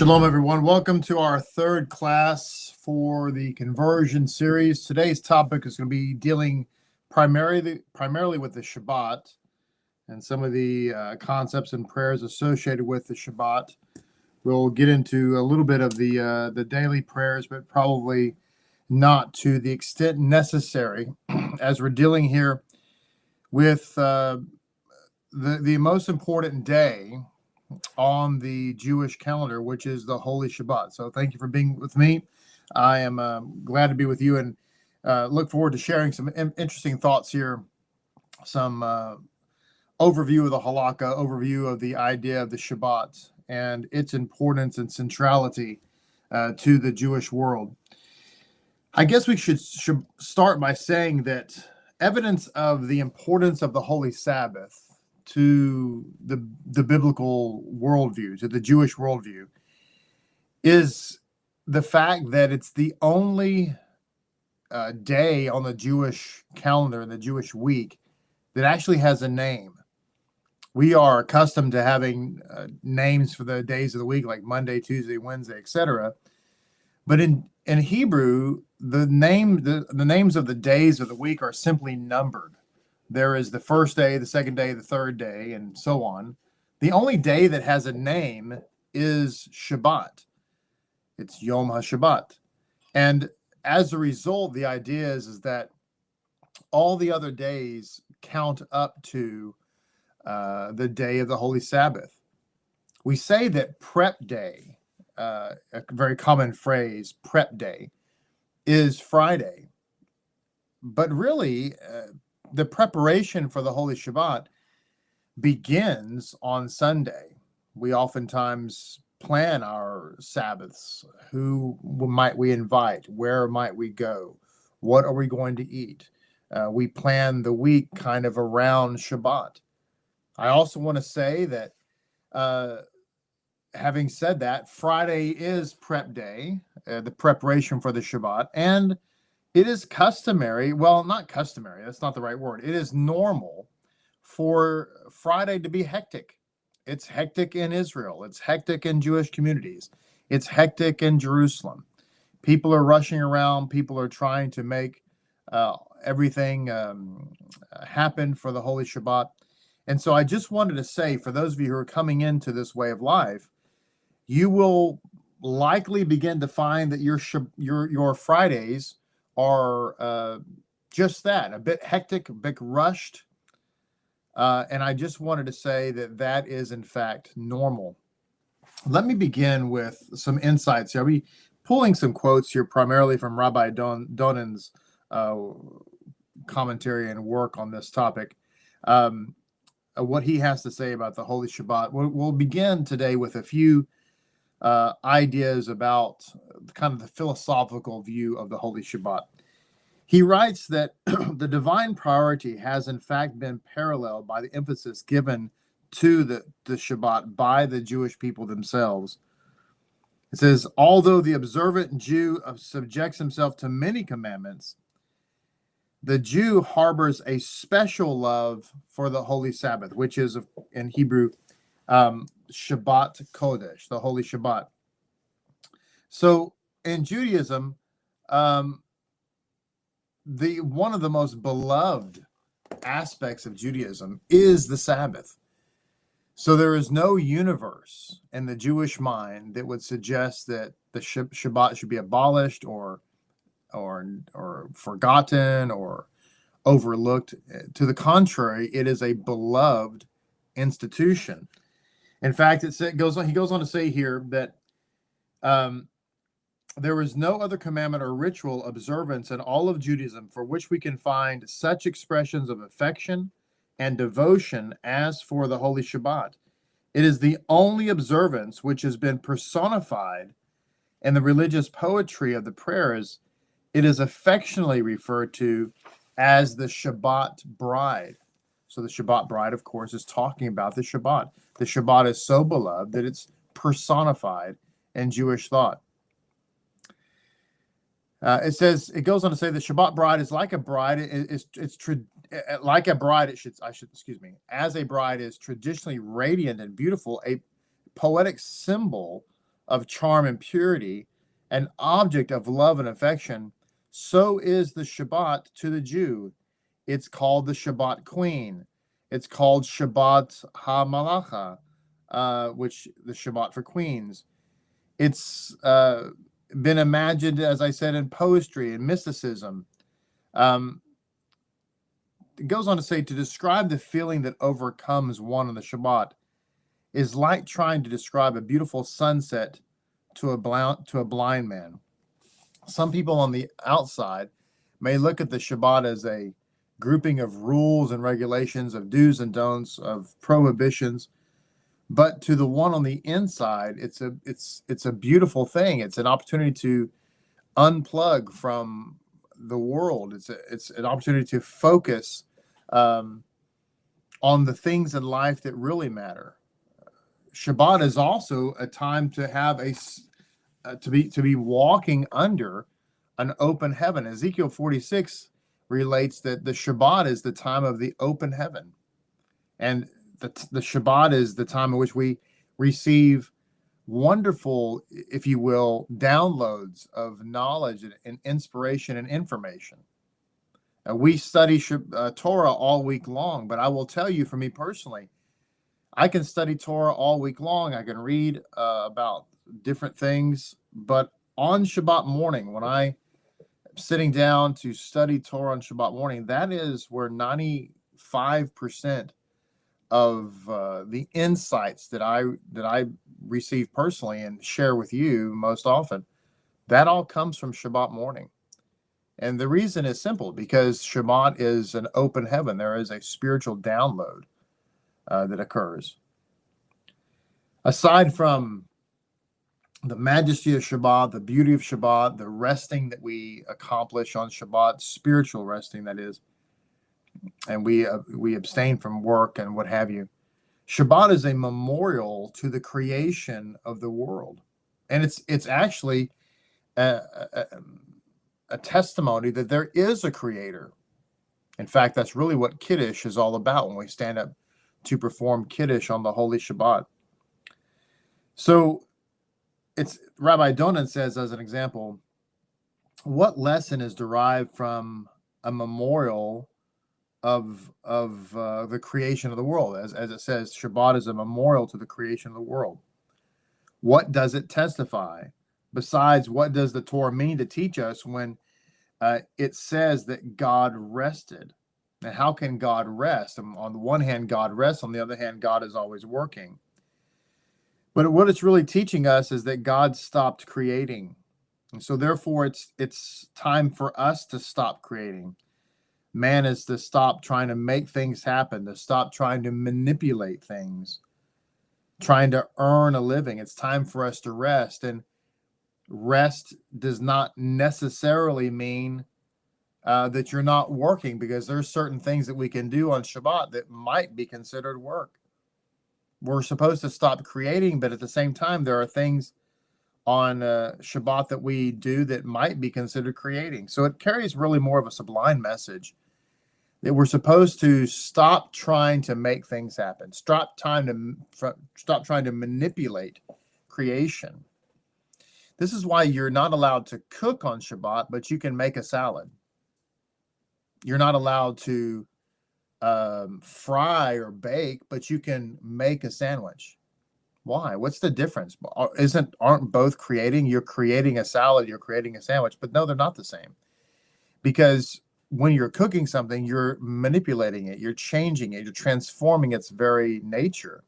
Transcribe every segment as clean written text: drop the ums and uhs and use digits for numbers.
Shalom, everyone. Welcome to our third class for the conversion series. Today's topic is going to be dealing primarily with the Shabbat and some of the concepts and prayers associated with the Shabbat. We'll get into a little bit of the daily prayers, but probably not to the extent necessary, as we're dealing here with the most important day on the Jewish calendar, which is the Holy Shabbat. So thank you for being with me. I am glad to be with you and look forward to sharing some interesting thoughts here, some overview of the halakha, overview of the idea of the Shabbat and its importance and centrality to the Jewish world. I guess we should start by saying that evidence of the importance of the Holy Sabbath to the biblical worldview, to the Jewish worldview, is the fact that it's the only day on the Jewish calendar, the Jewish week, that actually has a name. We are accustomed to having names for the days of the week, like Monday, Tuesday, Wednesday, etc. But in Hebrew, the names of the days of the week are simply numbered. There is the first day, the second day, the third day, and so on. The only day that has a name is Shabbat. It's Yom HaShabbat. And as a result, the idea is that all the other days count up to the day of the Holy Sabbath. We say that prep day, a very common phrase, prep day, is Friday. But really, the preparation for the Holy Shabbat begins on Sunday. We oftentimes plan our Sabbaths. Who might we invite? Where might we go? What are we going to eat? We plan the week kind of around Shabbat. I also want to say that, having said that, Friday is prep day, the preparation for the Shabbat, and it is customary, well, not customary, that's not the right word. It is normal for Friday to be hectic. It's hectic in Israel. It's hectic in Jewish communities. It's hectic in Jerusalem. People are rushing around. People are trying to make everything happen for the Holy Shabbat. And so I just wanted to say, for those of you who are coming into this way of life, you will likely begin to find that your Fridays are just that, a bit hectic, a bit rushed. And I just wanted to say that is, in fact, normal. Let me begin with some insights. I'll be pulling some quotes here primarily from Rabbi Donen's commentary and work on this topic. What he has to say about the Holy Shabbat. We'll begin today with a few ideas about kind of the philosophical view of the Holy Shabbat. He writes that the divine priority has in fact been paralleled by the emphasis given to the Shabbat by the Jewish people themselves. It says, although the observant Jew subjects himself to many commandments, the Jew harbors a special love for the Holy Sabbath, which is in Hebrew, Shabbat Kodesh, the Holy Shabbat. So in Judaism, one of the most beloved aspects of Judaism is the Sabbath. So there is no universe in the Jewish mind that would suggest that the Shabbat should be abolished or forgotten or overlooked. To the contrary, it is a beloved institution. In fact, he goes on to say here that there is no other commandment or ritual observance in all of Judaism for which we can find such expressions of affection and devotion as for the Holy Shabbat. It is the only observance which has been personified in the religious poetry of the prayers. It is affectionately referred to as the Shabbat bride. So the Shabbat bride, of course, is talking about the Shabbat. The Shabbat is so beloved that it's personified in Jewish thought. It goes on to say the Shabbat bride is like a bride. Like a bride. As a bride is traditionally radiant and beautiful, a poetic symbol of charm and purity, an object of love and affection. So is the Shabbat to the Jew. It's called the Shabbat queen. It's called Shabbat HaMalacha, which the Shabbat for queens. It's been imagined, as I said, in poetry and mysticism. It goes on to say, to describe the feeling that overcomes one on the Shabbat is like trying to describe a beautiful sunset to a blind man. Some people on the outside may look at the Shabbat as a grouping of rules and regulations, of do's and don'ts, of prohibitions. But to the one on the inside, it's a beautiful thing. It's an opportunity to unplug from the world. It's an opportunity to focus on the things in life that really matter. Shabbat is also a time to have to be walking under an open heaven. Ezekiel 46 relates that the Shabbat is the time of the open heaven, and the Shabbat is the time in which we receive wonderful, if you will, downloads of knowledge and inspiration and information. We study Torah all week long, but I will tell you, for me personally, I can study Torah all week long. I can read about different things, but on Shabbat morning, when I'm sitting down to study Torah on Shabbat morning, that is where 95% of the insights that I receive personally and share with you most often, that all comes from Shabbat morning. And the reason is simple, because Shabbat is an open heaven. There is a spiritual download that occurs. Aside from the majesty of Shabbat, the beauty of Shabbat, the resting that we accomplish on Shabbat, spiritual resting, that is, and we abstain from work and what have you. Shabbat is a memorial to the creation of the world, and it's actually a testimony that there is a creator. In fact, that's really what Kiddush is all about when we stand up to perform Kiddush on the Holy Shabbat. So Rabbi Donan says, as an example, what lesson is derived from a memorial of the creation of the world? As it says, Shabbat is a memorial to the creation of the world. What does it testify? Besides, what does the Torah mean to teach us when it says that God rested? And how can God rest? On the one hand, God rests. On the other hand, God is always working. But what it's really teaching us is that God stopped creating. And so therefore, it's time for us to stop creating. Man is to stop trying to make things happen, to stop trying to manipulate things, trying to earn a living. It's time for us to rest. And rest does not necessarily mean that you're not working, because there's certain things that we can do on Shabbat that might be considered work. We're supposed to stop creating, but at the same time, there are things on Shabbat that we do that might be considered creating. So it carries really more of a sublime message that we're supposed to stop trying to make things happen, stop trying to manipulate creation. This is why you're not allowed to cook on Shabbat, but you can make a salad. You're not allowed to fry or bake, but you can make a sandwich. Why? What's the difference? Aren't both creating? You're creating a salad, you're creating a sandwich, but no, they're not the same. Because when you're cooking something, you're manipulating it, you're changing it, you're transforming its very nature.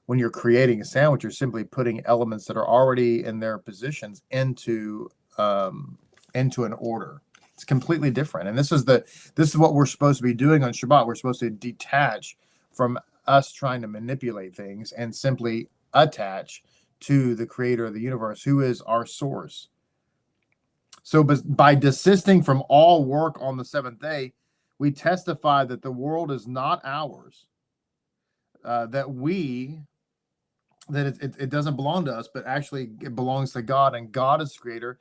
When you're creating a sandwich, you're simply putting elements that are already in their positions into an order. It's completely different. And this is what we're supposed to be doing on Shabbat. We're supposed to detach from us trying to manipulate things and simply attach to the creator of the universe, who is our source. So by desisting from all work on the seventh day, we testify that the world is not ours, that it doesn't belong to us, but actually it belongs to God, and God is the creator.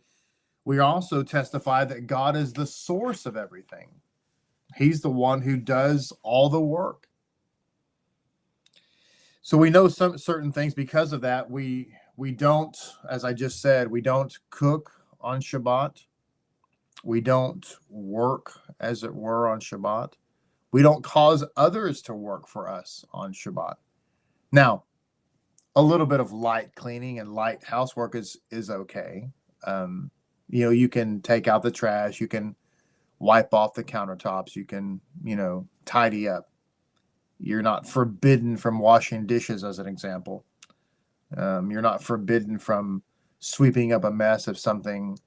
We also testify that God is the source of everything. He's the one who does all the work. So we know some certain things because of that. We don't, as I just said, we don't cook on Shabbat. We don't work, as it were, on Shabbat. We don't cause others to work for us on Shabbat. Now, a little bit of light cleaning and light housework is okay. You can take out the trash, you can wipe off the countertops, you can, tidy up. You're not forbidden from washing dishes, as an example. You're not forbidden from sweeping up a mess if something,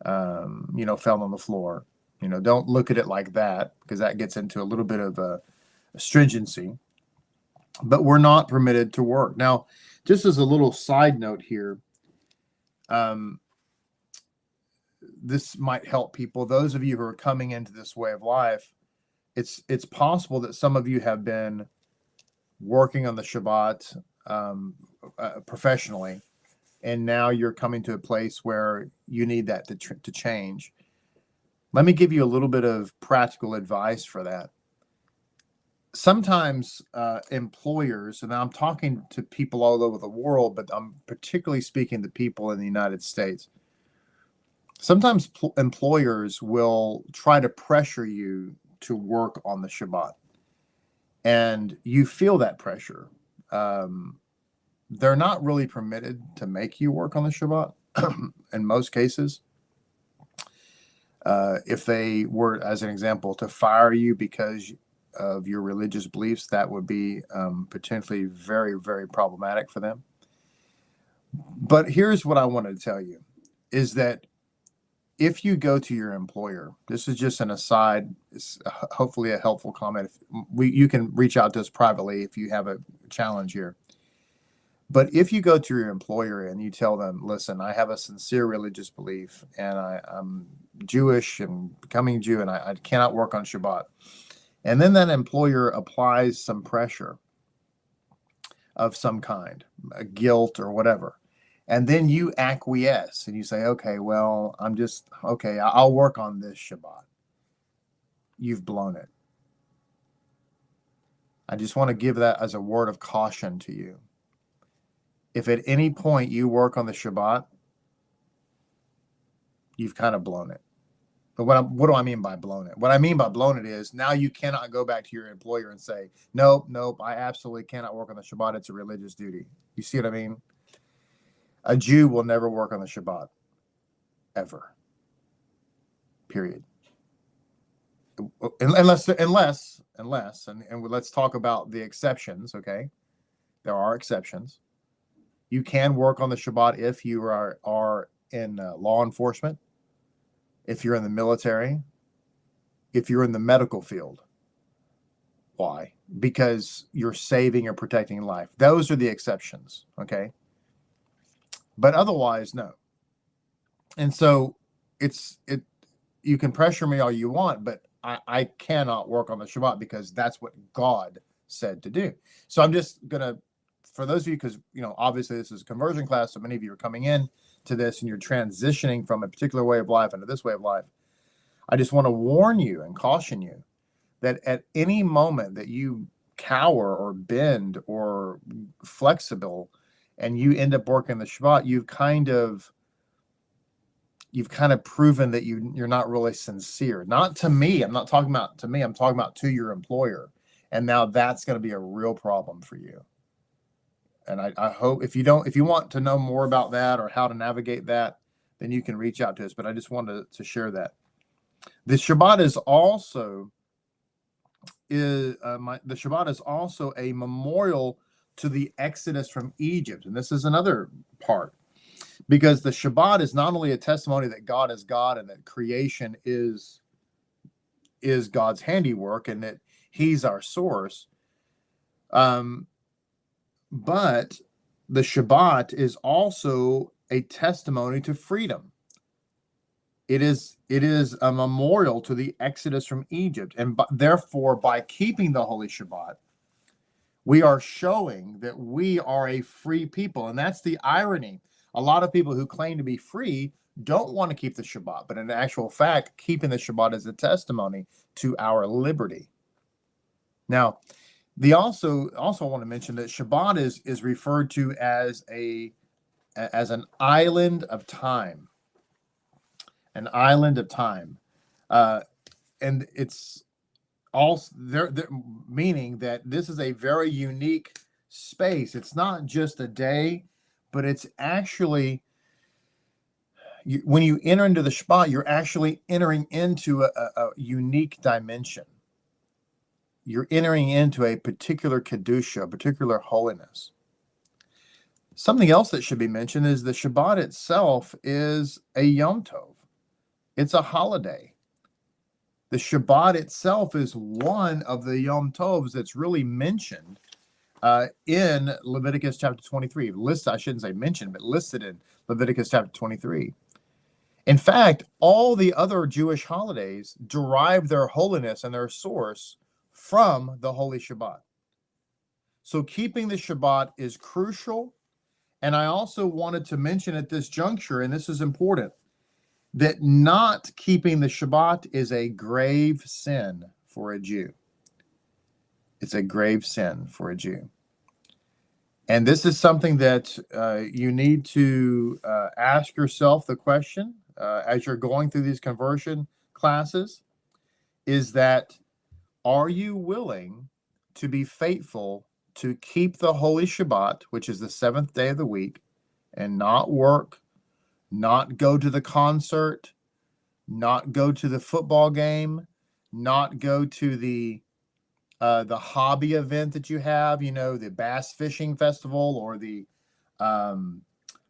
fell on the floor. Don't look at it like that, because that gets into a little bit of a stringency. But we're not permitted to work. Now, just as a little side note here, this might help people. Those of you who are coming into this way of life, it's possible that some of you have been working on the Shabbat professionally, and now you're coming to a place where you need that to change. Let me give you a little bit of practical advice for that. Sometimes employers, and I'm talking to people all over the world, but I'm particularly speaking to people in the United States. Sometimes employers will try to pressure you to work on the Shabbat, and you feel that pressure. They're not really permitted to make you work on the Shabbat in most cases. If they were, as an example, to fire you because of your religious beliefs, that would be potentially very, very problematic for them. But here's what I wanted to tell you, is that if you go to your employer, this is just an aside, it's hopefully a helpful comment. You can reach out to us privately if you have a challenge here. But if you go to your employer and you tell them, listen, I have a sincere religious belief, and I'm Jewish and becoming Jew, and I cannot work on Shabbat. And then that employer applies some pressure of some kind, a guilt or whatever. And then you acquiesce and you say, okay, well, I'll work on this Shabbat. You've blown it. I just want to give that as a word of caution to you. If at any point you work on the Shabbat, you've kind of blown it. But what do I mean by blown it? What I mean by blown it is now you cannot go back to your employer and say, nope, I absolutely cannot work on the Shabbat. It's a religious duty. You see what I mean? A Jew will never work on the Shabbat, ever. Period. Unless, and let's talk about the exceptions, okay? There are exceptions. You can work on the Shabbat if you are in law enforcement, if you're in the military, if you're in the medical field. Why? Because you're saving or protecting life. Those are the exceptions, okay? But otherwise, no. And so you can pressure me all you want, but I cannot work on the Shabbat because that's what God said to do. So I'm just going to, for those of you, because, obviously this is a conversion class, so many of you are coming in to this and you're transitioning from a particular way of life into this way of life. I just want to warn you and caution you that at any moment that you cower or bend or flexible and you end up working the Shabbat, you've kind of you've kind of proven that you're not really sincere. Not to me. I'm not talking about to me. I'm talking about to your employer. And now that's going to be a real problem for you. And I hope if you want to know more about that or how to navigate that, then you can reach out to us. But I just wanted to share that. The Shabbat is also the Shabbat is also a memorial to the Exodus from Egypt. And this is another part, because the Shabbat is not only a testimony that God is God and that creation is God's handiwork and that he's our source, but the Shabbat is also a testimony to freedom. It is a memorial to the Exodus from Egypt. And therefore, by keeping the Holy Shabbat, we are showing that we are a free people. And that's the irony. A lot of people who claim to be free don't want to keep the Shabbat, but in actual fact, keeping the Shabbat is a testimony to our liberty. Now, they also want to mention that Shabbat is referred to as an island of time. An island of time. And it's also meaning that this is a very unique space. It's not just a day, but it's actually, when you enter into the Shabbat, you're actually entering into a unique dimension. You're entering into a particular kedusha, a particular holiness. Something else that should be mentioned is the Shabbat itself is a Yom Tov. It's a holiday. The Shabbat itself is one of the Yom Tovs that's really mentioned in Leviticus chapter 23. I shouldn't say mentioned, but listed in Leviticus chapter 23. In fact, all the other Jewish holidays derive their holiness and their source from the Holy Shabbat. So keeping the Shabbat is crucial. And I also wanted to mention at this juncture, and this is important, that not keeping the Shabbat is a grave sin for a Jew. It's a grave sin for a Jew. And this is something that you need to ask yourself the question as you're going through these conversion classes, is that, are you willing to be faithful to keep the Holy Shabbat, which is the seventh day of the week, and not work, not go to the concert, not go to the football game, not go to the hobby event that you have, the bass fishing festival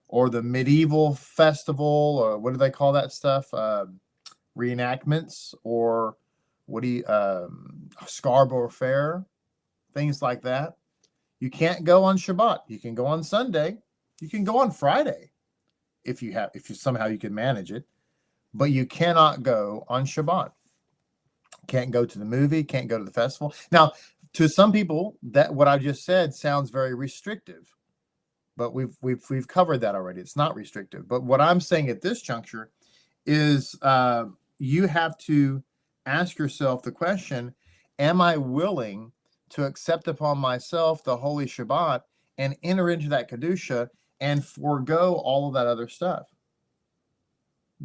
or the medieval festival, or what do they call that stuff? Reenactments, or Scarborough Fair, things like that. You can't go on Shabbat. You can go on Sunday. You can go on Friday if you somehow you can manage it, but you cannot go on Shabbat. Can't go to the movie, can't go to the festival. Now, to some people, that what I just said sounds very restrictive, but we've covered that already. It's not restrictive. But what I'm saying at this juncture is you have to ask yourself the question, am I willing to accept upon myself the Holy Shabbat and enter into that Kedusha and forego all of that other stuff?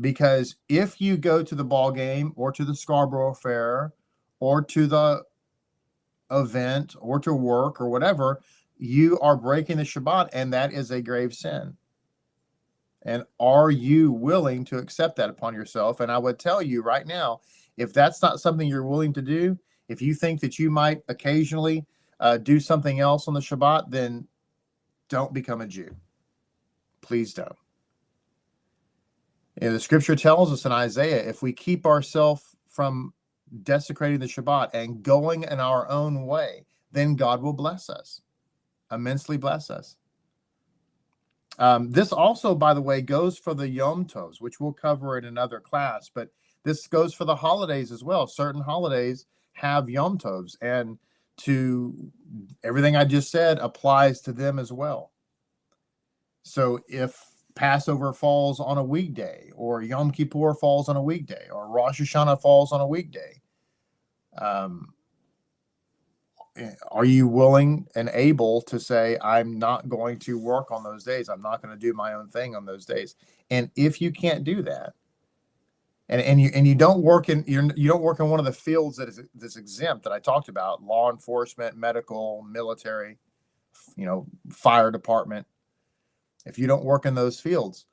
Because if you go to the ball game or to the Scarborough Fair or to the event or to work or whatever, you are breaking the Shabbat, and that is a grave sin. And are you willing to accept that upon yourself? And I would tell you right now, if that's not something you're willing to do, if you think that you might occasionally do something else on the Shabbat, then don't become a Jew. Please don't. And the scripture tells us in Isaiah, if we keep ourselves from desecrating the Shabbat and going in our own way, then God will bless us, immensely bless us. This also, by the way, goes for the Yom Tovs, which we'll cover in another class, but this goes for the holidays as well. Certain holidays have Yom Tovs, and to everything I just said applies to them as well. So if Passover falls on a weekday, or Yom Kippur falls on a weekday, or Rosh Hashanah falls on a weekday, are you willing and able to say, I'm not going to work on those days? I'm not going to do my own thing on those days. And if you can't do that, and you don't work in you don't work in one of the fields that's exempt that I talked about: law enforcement, medical, military, fire department. If you don't work in those fields,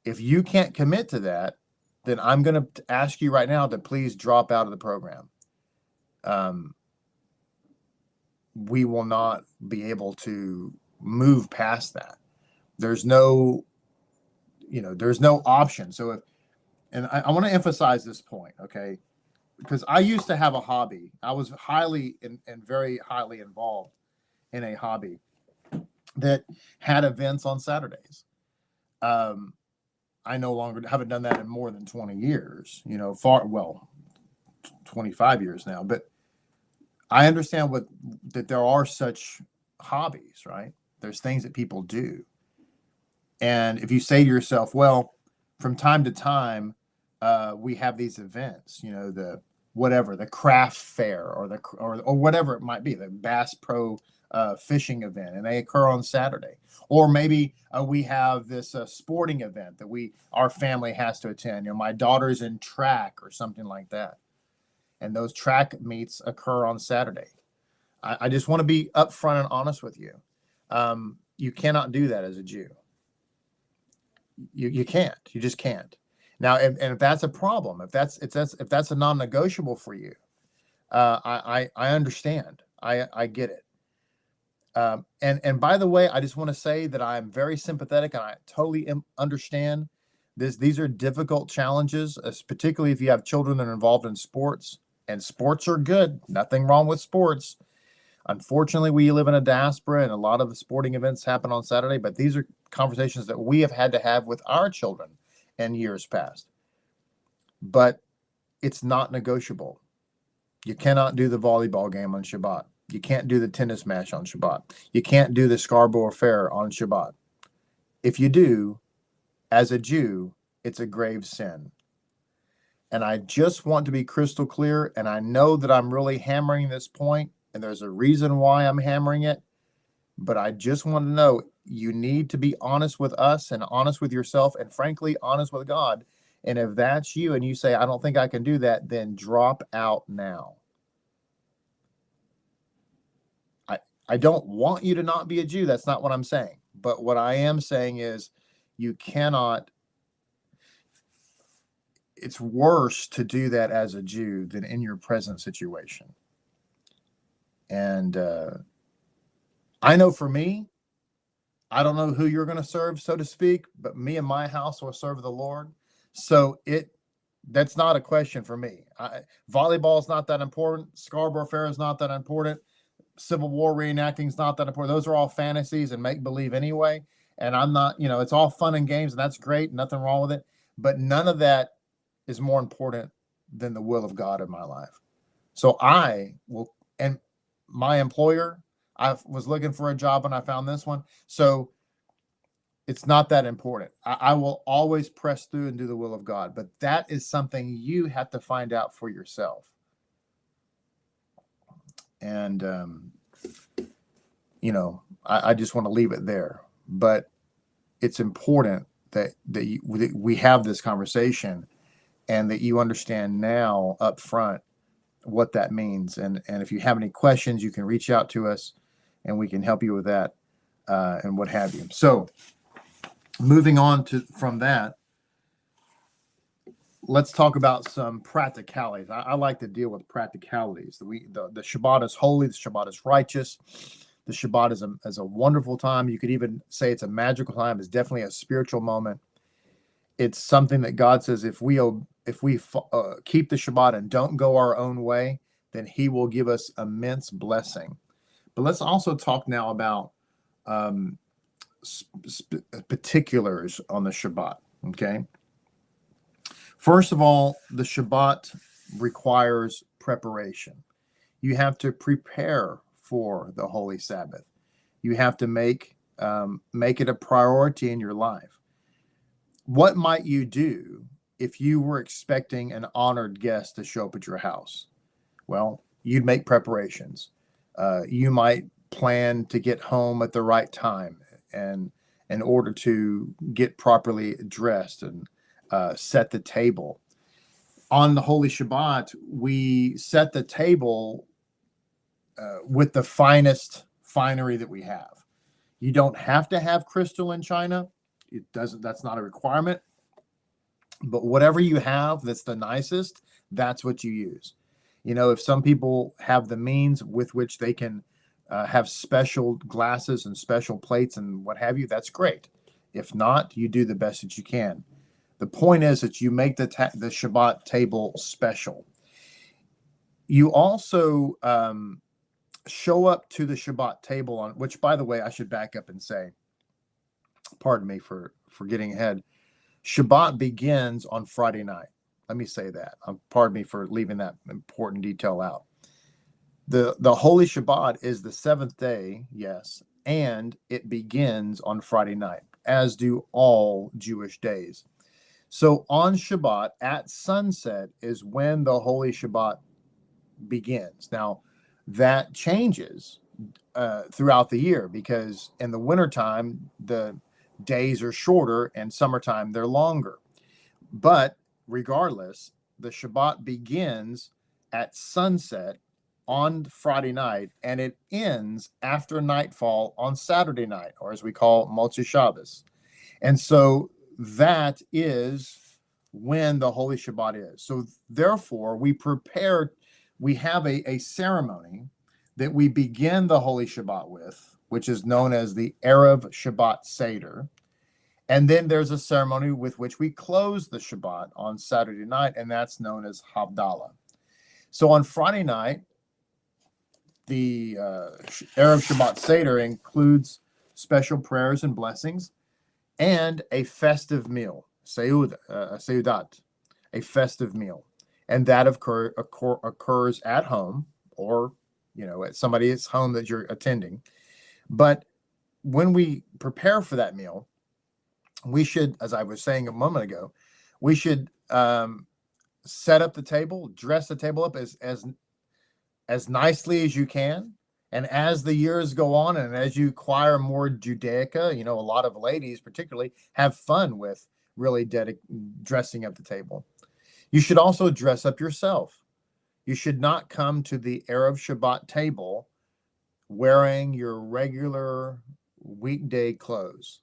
if you can't commit to that, then I'm going to ask you right now to please drop out of the program. We will not be able to move past that. There's no option. So and I want to emphasize this point, okay? Because I used to have a hobby. I was highly and very highly involved in a hobby that had events on Saturdays. I no longer haven't done that in more than 20 years, 25 years now. But I understand that there are such hobbies, right? There's things that people do. And if you say to yourself, well, from time to time, we have these events, the craft fair or whatever it might be, the Bass Pro fishing event, and they occur on Saturday. Or maybe we have this sporting event that our family has to attend. My daughter's in track or something like that, and those track meets occur on Saturday. I just want to be upfront and honest with you. You cannot do that as a Jew. You can't. You just can't. Now, if that's a problem, if that's a non-negotiable for you, I understand. I get it. And by the way, I just want to say that I'm very sympathetic and I totally understand this. These are difficult challenges, particularly if you have children that are involved in sports, and sports are good. Nothing wrong with sports. Unfortunately, we live in a diaspora and a lot of the sporting events happen on Saturday, but these are conversations that we have had to have with our children in years past. But it's not negotiable. You cannot do the volleyball game on Shabbat. You can't do the tennis match on Shabbat. You can't do the Scarborough Fair on Shabbat. If you do, as a Jew, it's a grave sin. And I just want to be crystal clear, and I know that I'm really hammering this point, and there's a reason why I'm hammering it, but I just want to know you need to be honest with us and honest with yourself and frankly honest with God. And if that's you and you say, I don't think I can do that, then drop out now. I don't want you to not be a Jew. That's not what I'm saying. But what I am saying is you cannot. It's worse to do that as a Jew than in your present situation. And I know for me, I don't know who you're going to serve, so to speak, but me and my house will serve the Lord. So that's not a question for me. Volleyball is not that important. Scarborough Fair is not that important. Civil War reenacting is not that important. Those are all fantasies and make-believe anyway. And I'm not, it's all fun and games, and that's great. Nothing wrong with it. But none of that is more important than the will of God in my life. So I will, and my employer, I was looking for a job and I found this one. So it's not that important. I will always press through and do the will of God. But that is something you have to find out for yourself. And, I just want to leave it there. But it's important that we have this conversation and that you understand now up front what that means. And if you have any questions, you can reach out to us and we can help you with that and what have you. So moving on from that, let's talk about some practicalities. I like to deal with practicalities. The Shabbat is holy. The Shabbat is righteous. The Shabbat is a wonderful time. You could even say it's a magical time. It's definitely a spiritual moment. It's something that God says if we keep the Shabbat and don't go our own way, then He will give us immense blessing. But let's also talk now about particulars on the Shabbat. Okay. First of all, the Shabbat requires preparation. You have to prepare for the Holy Sabbath. You have to make it a priority in your life. What might you do if you were expecting an honored guest to show up at your house? Well, you'd make preparations. You might plan to get home at the right time and in order to get properly dressed and set the table. on the Holy Shabbat, we set the table with the finest finery that we have. You don't have to have crystal and china. It doesn't. That's not a requirement. But whatever you have that's the nicest, that's what you use. You know, if some people have the means with which they can have special glasses and special plates and what have you, that's great. If not, you do the best that you can. The point is that you make the Shabbat table special. You also show up to the Shabbat table on which, by the way, I should back up and say, pardon me for getting ahead. Shabbat begins on Friday night. Let me say that. Pardon me for leaving that important detail out. The Holy Shabbat is the seventh day, yes, and it begins on Friday night, as do all Jewish days. So on Shabbat at sunset is when the Holy Shabbat begins. Now, that changes throughout the year because in the wintertime, the days are shorter and summertime, they're longer. But regardless, the Shabbat begins at sunset on Friday night and it ends after nightfall on Saturday night, or as we call Motzei Shabbos. And so that is when the Holy Shabbat is. So therefore, we have a ceremony that we begin the Holy Shabbat with, which is known as the Erev Shabbat Seder. And then there's a ceremony with which we close the Shabbat on Saturday night, and that's known as Havdalah. So on Friday night, the Erev Shabbat Seder includes special prayers and blessings and a festive meal, seudat, a festive meal. And that occurs at home or, you know, at somebody's home that you're attending. But when we prepare for that meal, we should, as I was saying a moment ago, we should set up the table, dress the table up as nicely as you can. And as the years go on and as you acquire more Judaica, you know, a lot of ladies particularly have fun with really dressing up the table. You should also dress up yourself. You should not come to the Erev Shabbat table wearing your regular weekday clothes,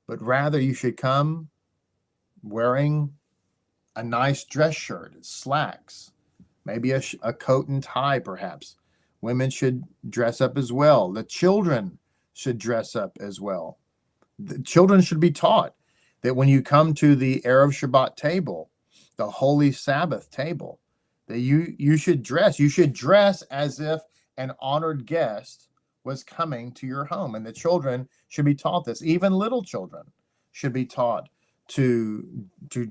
but rather you should come wearing a nice dress shirt, slacks, maybe a coat and tie perhaps. Women should dress up as well. The children should dress up as well. The children should be taught that when you come to the Erev Shabbat table, the Holy Sabbath table, that you should dress. You should dress as if an honored guest was coming to your home. And the children should be taught this. Even little children should be taught to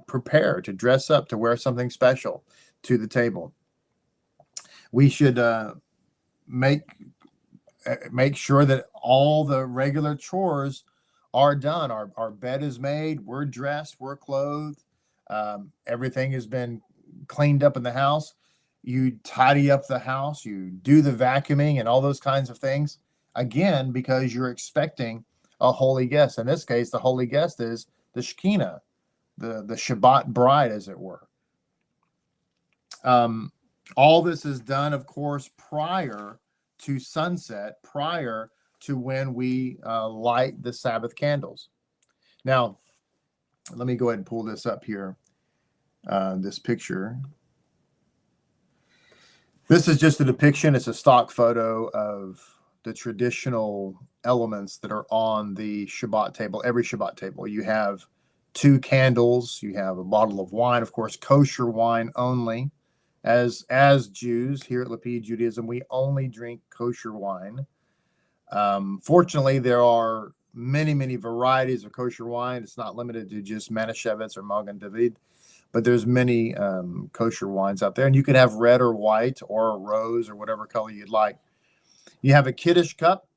prepare, to dress up, to wear something special to the table. We should make sure that all the regular chores are done. Our bed is made, we're dressed, we're clothed, everything has been cleaned up in the house. You tidy up the house, you do the vacuuming and all those kinds of things. Again, because you're expecting a holy guest. In this case, the holy guest is the Shekinah, the Shabbat bride, as it were. All this is done, of course, prior to sunset, prior to when we light the Sabbath candles. Now, let me go ahead and pull this up here, this picture. This is just a depiction. It's a stock photo of the traditional elements that are on the Shabbat table, every Shabbat table. You have 2 candles. You have a bottle of wine, of course, kosher wine only. As Jews here at Lapid Judaism, we only drink kosher wine. Fortunately, there are many varieties of kosher wine. It's not limited to just Manischewitz or Magen David, but there's many kosher wines out there. And you can have red or white or rose or whatever color you'd like. You have a Kiddush cup.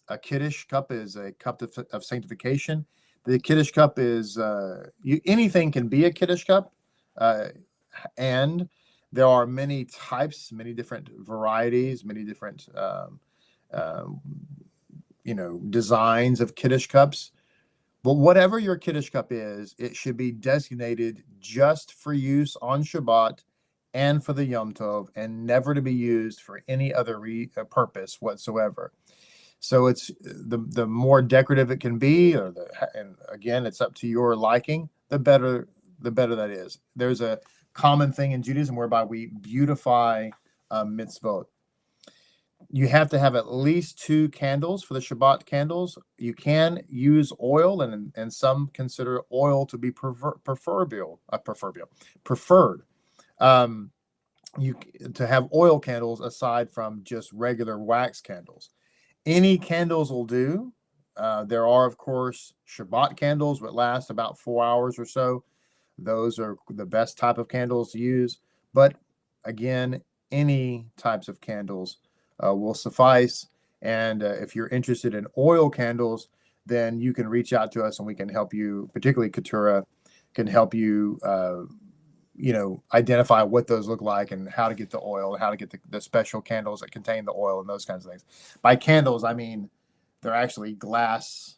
A Kiddush cup is a cup of sanctification. The Kiddush cup is, anything can be a Kiddush cup. And there are many types, many different varieties, many different, designs of Kiddush cups. But whatever your Kiddush cup is, it should be designated just for use on Shabbat and for the Yom Tov, and never to be used for any other purpose whatsoever. So it's the more decorative it can be, and again, it's up to your liking, the better that is. There's a common thing in Judaism whereby we beautify mitzvot. You have to have at least 2 candles for the Shabbat candles. You can use oil, and some consider oil to be preferred. You to have oil candles aside from just regular wax candles. Any candles will do. There are, of course, Shabbat candles that last about 4 hours or so. Those are the best type of candles to use. But again, any types of candles will suffice. And if you're interested in oil candles, then you can reach out to us and we can help you, particularly Keturah, can help you, identify what those look like and how to get the oil, how to get the special candles that contain the oil and those kinds of things. By candles, I mean they're actually glass,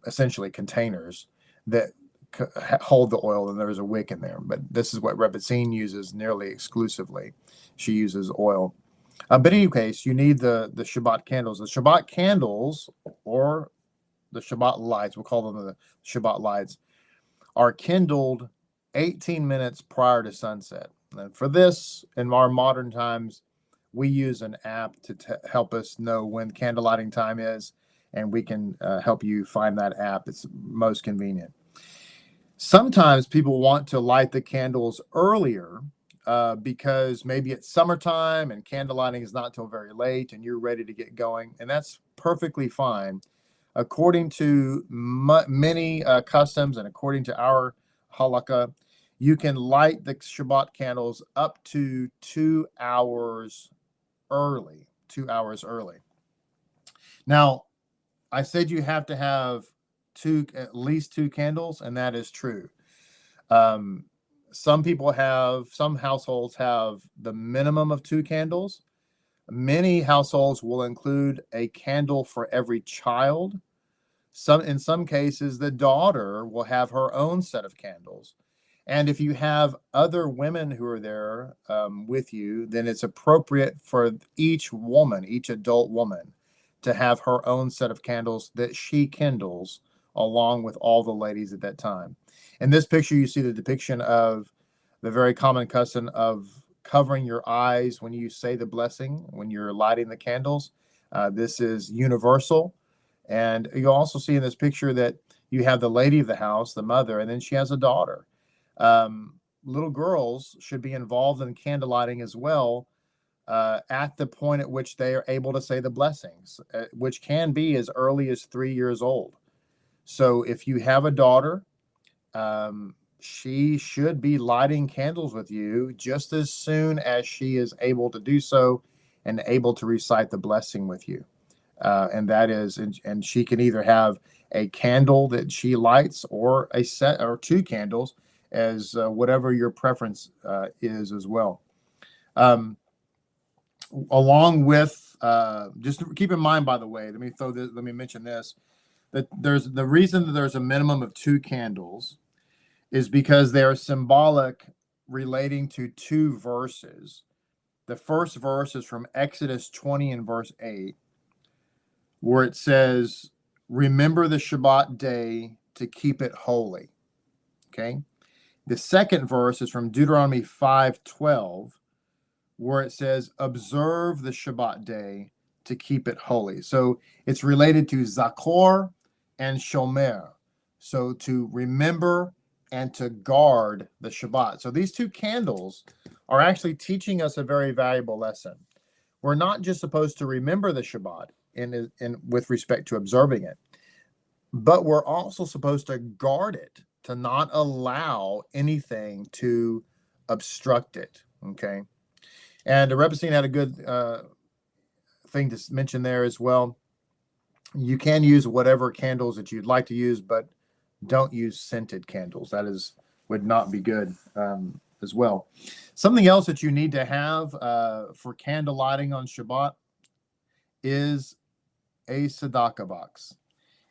essentially containers that hold the oil, and there's a wick in there. But this is what Rebbetzin uses nearly exclusively. She uses oil. But in any case, you need the Shabbat candles. The Shabbat candles, or the Shabbat lights, we'll call them the Shabbat lights, are kindled 18 minutes prior to sunset. And for this, in our modern times, we use an app to help us know when candle lighting time is, and we can help you find that app. It's most convenient. Sometimes people want to light the candles earlier because maybe it's summertime and candle lighting is not till very late and you're ready to get going, and that's perfectly fine. According to many customs and according to our halakha, you can light the Shabbat candles up to 2 hours early. 2 hours early. Now, I said you have to have at least 2 candles, and that is true. Some households have the minimum of 2 candles. Many households will include a candle for every child. In some cases, the daughter will have her own set of candles. And if you have other women who are there with you, then it's appropriate for each adult woman, to have her own set of candles that she kindles along with all the ladies at that time. In this picture, you see the depiction of the very common custom of covering your eyes when you say the blessing, when you're lighting the candles. This is universal. And you also see in this picture that you have the lady of the house, the mother, and then she has a daughter. Little girls should be involved in candle lighting as well, at the point at which they are able to say the blessings, which can be as early as 3 years old. So if you have a daughter, she should be lighting candles with you just as soon as she is able to do so and able to recite the blessing with you. And she can either have a candle that she lights or a set or 2 candles, as whatever your preference is as well. Along with, just keep in mind, by the way, let me mention this, that there's the reason that there's a minimum of 2 candles is because they are symbolic, relating to 2 verses. The first verse is from Exodus 20 and verse 8, where it says, "Remember the Shabbat day to keep it holy." Okay. The second verse is from Deuteronomy 5:12, where it says, "Observe the Shabbat day to keep it holy." So it's related to Zakor and Shomer. So to remember and to guard the Shabbat. So these 2 candles are actually teaching us a very valuable lesson. We're not just supposed to remember the Shabbat in with respect to observing it, but we're also supposed to guard it, to not allow anything to obstruct it. Okay. And the Rebbetzin had a good thing to mention there as well. You can use whatever candles that you'd like to use, but don't use scented candles. That would not be good as well. Something else that you need to have for candle lighting on Shabbat is a tzedakah box.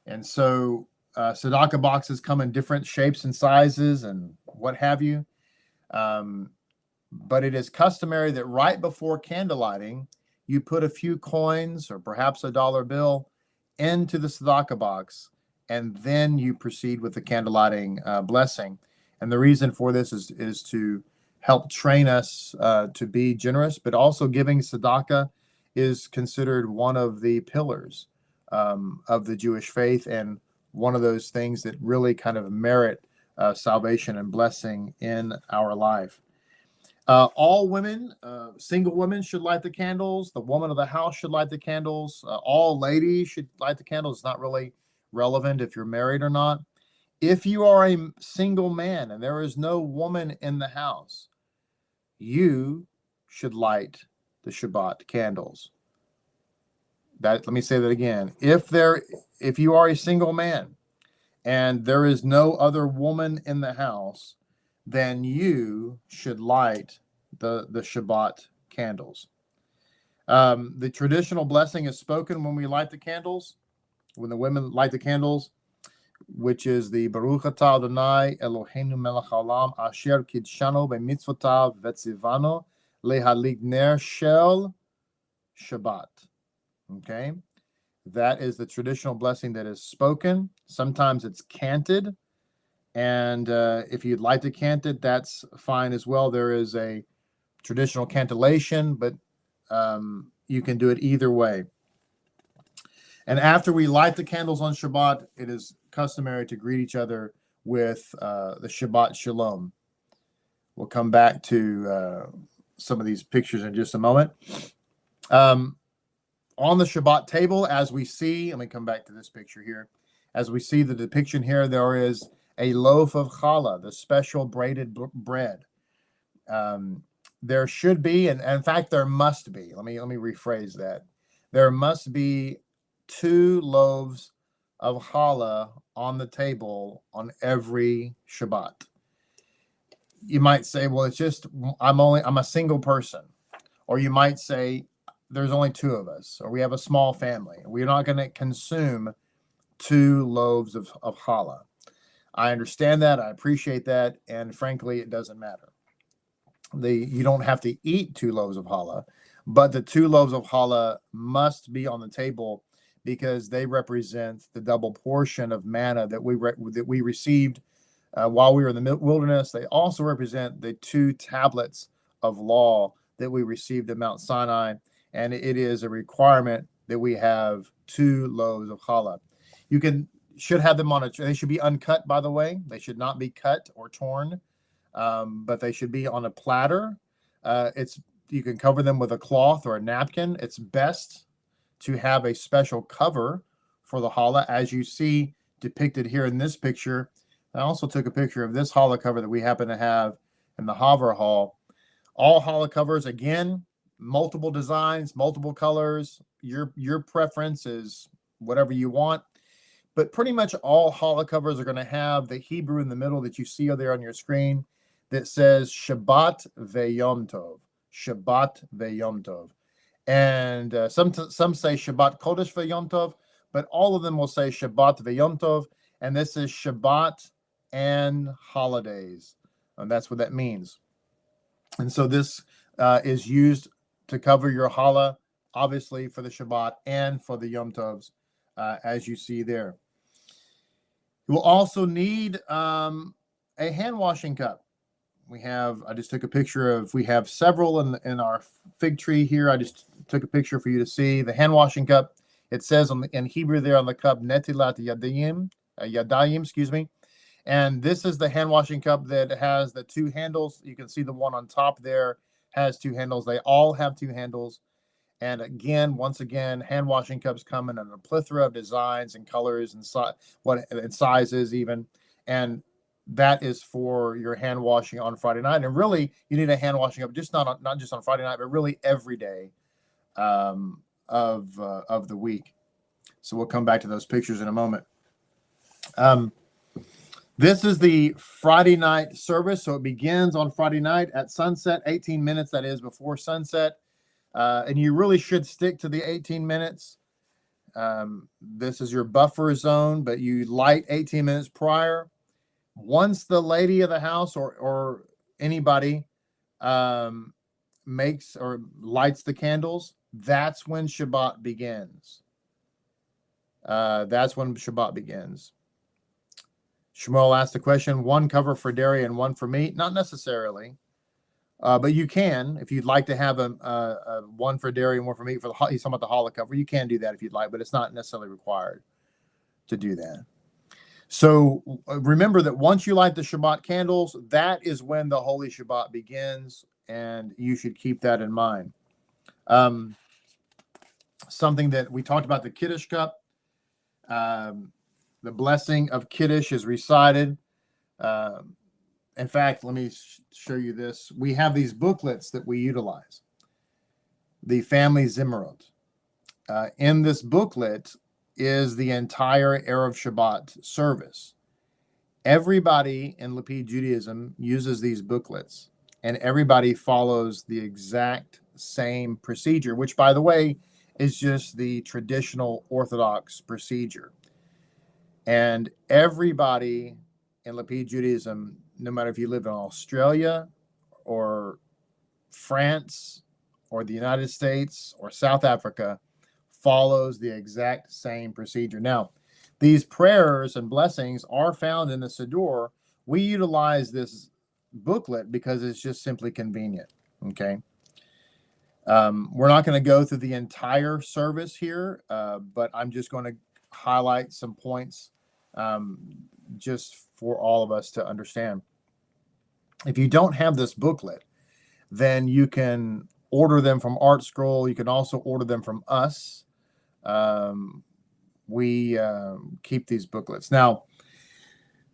And so tzedakah boxes come in different shapes and sizes and what have you. But it is customary that right before candlelighting, you put a few coins or perhaps a dollar bill into the tzedakah box, and then you proceed with the candlelighting blessing. And the reason for this is to help train us to be generous, but also giving tzedakah is considered one of the pillars of the Jewish faith, and one of those things that really kind of merit salvation and blessing in our life. All women, single women should light the candles. The woman of the house should light the candles. All ladies should light the candles. It's not really relevant if you're married or not. If you are a single man and there is no woman in the house, you should light the Shabbat candles. Let me say that again. If you are a single man and there is no other woman in the house, then you should light the Shabbat candles. The traditional blessing is spoken when we light the candles, when the women light the candles, which is the Baruch atah Adonai Eloheinu melech haolam asher kidshanu b'mitzvotav v'tzivanu lehadlik ner shel Shabbat. Okay, that is the traditional blessing that is spoken. Sometimes it's canted. And if you'd like to cant it, that's fine as well. There is a traditional cantillation, but you can do it either way. And after we light the candles on Shabbat, it is customary to greet each other with the Shabbat Shalom. We'll come back to some of these pictures in just a moment. On the Shabbat table, as we see, let me come back to this picture here. As we see the depiction here, there is a loaf of challah, the special braided bread. There should be, and in fact, there must be. Let me rephrase that. There must be 2 loaves of challah on the table on every Shabbat. You might say, well, it's just I'm a single person, or you might say there's only 2 of us, or we have a small family. We're not going to consume 2 loaves of challah. I understand that. I appreciate that. And frankly, it doesn't matter. You don't have to eat 2 loaves of challah, but the 2 loaves of challah must be on the table because they represent the double portion of manna that we received while we were in the wilderness. They also represent the 2 tablets of law that we received at Mount Sinai. And it is a requirement that we have 2 loaves of challah. Should have them they should be uncut, by the way. They should not be cut or torn, but they should be on a platter. You can cover them with a cloth or a napkin. It's best to have a special cover for the challah, as you see depicted here in this picture. I also took a picture of this challah cover that we happen to have in the Haver Hall. All challah covers, again, multiple designs, multiple colors. Your preference is whatever you want. But pretty much all challah covers are going to have the Hebrew in the middle that you see there on your screen that says Shabbat ve'yom tov. Shabbat ve'yom tov. And some say Shabbat Kodesh ve'yom tov, but all of them will say Shabbat ve'yom tov. And this is Shabbat and holidays. And that's what that means. And so this is used to cover your challah, obviously for the Shabbat and for the Yom Tovs, as you see there. You will also need a hand washing cup. I just took a picture we have several in our fig tree here. I just took a picture for you to see. The hand washing cup, it says in Hebrew there on the cup, Netilat Yadayim, And this is the hand washing cup that has the 2 handles. You can see the one on top there has 2 handles. They all have 2 handles. And once again, hand washing cups come in a plethora of designs and colors and sizes even. And that is for your hand washing on Friday night. And really, you need a hand washing cup not just on Friday night, but really every day of the week. So we'll come back to those pictures in a moment. This is the Friday night service. So it begins on Friday night at sunset, 18 minutes, that is, before sunset. And you really should stick to the 18 minutes. This is your buffer zone, but you light 18 minutes prior. Once the lady of the house or anybody makes or lights the candles, that's when Shabbat begins. Shmuel asked the question, one cover for dairy and one for meat? Not necessarily. But you can, if you'd like to have a one for dairy and one for meat for he's talking about the challah cover, you can do that if you'd like, but it's not necessarily required to do that. So remember that once you light the Shabbat candles, that is when the Holy Shabbat begins, and you should keep that in mind. Something that we talked about, the Kiddush cup. The blessing of Kiddush is recited. In fact, let me show you this. We have these booklets that we utilize. The family Zimmerot. In this booklet is the entire Erev Shabbat service. Everybody in Lapid Judaism uses these booklets, and everybody follows the exact same procedure, which, by the way, is just the traditional Orthodox procedure. And everybody in Lapid Judaism, no matter if you live in Australia or France or the United States or South Africa, follows the exact same procedure. Now, these prayers and blessings are found in the Siddur. We utilize this booklet because it's just simply convenient. Okay. We're not going to go through the entire service here, but I'm just going to highlight some points just for all of us to understand. If you don't have this booklet, then you can order them from Art Scroll. You can also order them from us. We keep these booklets. Now,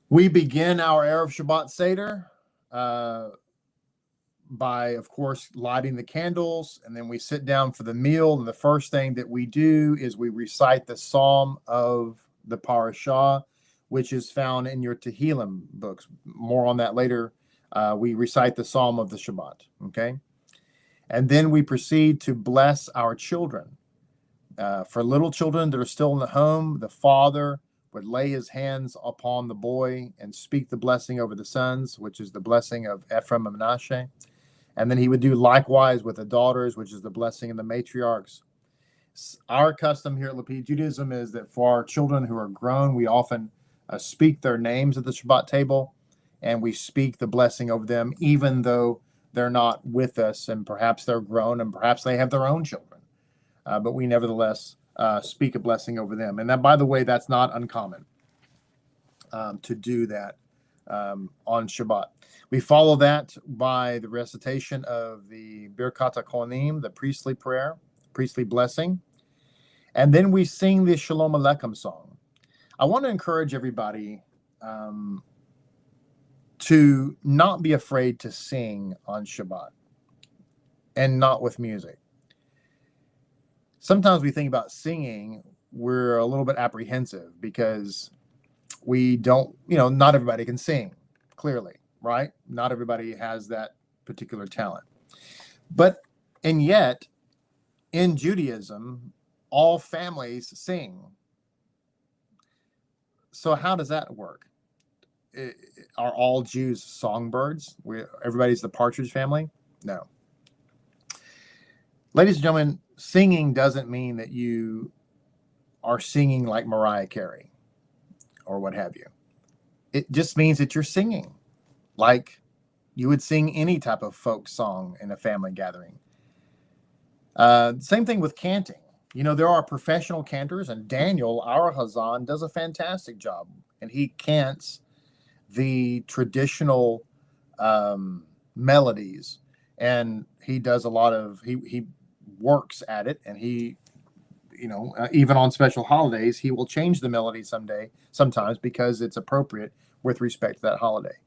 we begin our Erev Shabbat Seder by, of course, lighting the candles, and then we sit down for the meal. And the first thing that we do is we recite the Psalm of the Parashah, which is found in your Tehillim books. More on that later. We recite the Psalm of the Shabbat, okay? And then we proceed to bless our children. For little children that are still in the home, the father would lay his hands upon the boy and speak the blessing over the sons, which is the blessing of Ephraim and Manasseh. And then he would do likewise with the daughters, which is the blessing of the matriarchs. Our custom here at Lapid Judaism is that for our children who are grown, we often speak their names at the Shabbat table, and we speak the blessing over them, even though they're not with us, and perhaps they're grown, and perhaps they have their own children. But we nevertheless speak a blessing over them. And that, by the way, that's not uncommon to do that on Shabbat. We follow that by the recitation of the Birkat HaKohanim, the priestly prayer, priestly blessing. And then we sing the Shalom Aleichem song. I want to encourage everybody to not be afraid to sing on Shabbat, and not with music. Sometimes we think about singing, we're a little bit apprehensive because we don't, not everybody can sing, clearly, right? Not everybody has that particular talent. And yet, in Judaism, all families sing. So how does that work? Are all Jews songbirds? Everybody's the Partridge Family? No. Ladies and gentlemen, singing doesn't mean that you are singing like Mariah Carey or what have you. It just means that you're singing like you would sing any type of folk song in a family gathering. Same thing with canting. There are professional cantors, and Daniel, our Hazan, does a fantastic job, and he cants the traditional melodies, and he does a lot of, he works at it, and he, even on special holidays, he will change the melody sometimes because it's appropriate with respect to that holiday.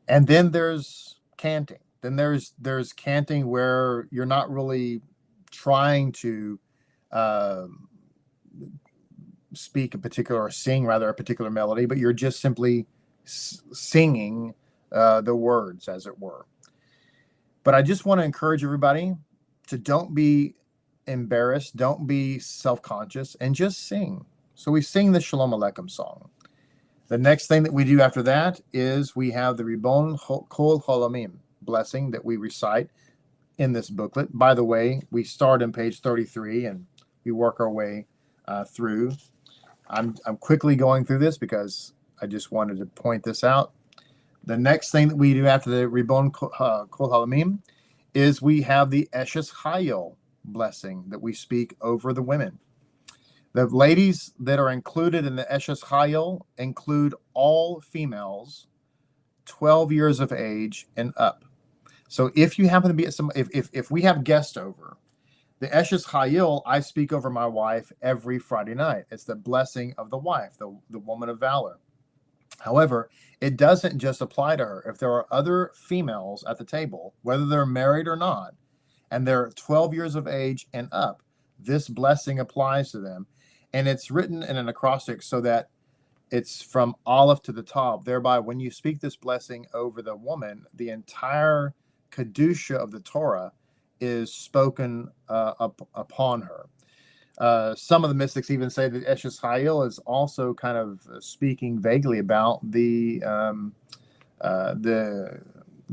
And then there's canting. Then there's canting where you're not really trying to speak a particular, or sing rather, a particular melody, but you're just simply singing the words, as it were. But I just want to encourage everybody to don't be embarrassed. Don't be self-conscious, and just sing. So we sing the Shalom Aleichem song. The next thing that we do after that is we have the Ribon Kol Cholamim blessing that we recite in this booklet. By the way, we start on page 33 and we work our way through. I'm quickly going through this because I just wanted to point this out. The next thing that we do after the Ribon Kol Cholamim is we have the Eshes Chayil blessing that we speak over the women. The ladies that are included in the Eshes Chayil include all females 12 years of age and up. So if you happen to be at if we have guests over, the Eshes Chayil, I speak over my wife every Friday night. It's the blessing of the wife, the woman of valor. However, it doesn't just apply to her. If there are other females at the table, whether they're married or not, and they're 12 years of age and up, this blessing applies to them. And it's written in an acrostic so that it's from Aleph to the Tav. Thereby, when you speak this blessing over the woman, the entire Kedusha of the Torah is spoken upon her. Some of the mystics even say that Eshes Chayil is also kind of speaking vaguely about the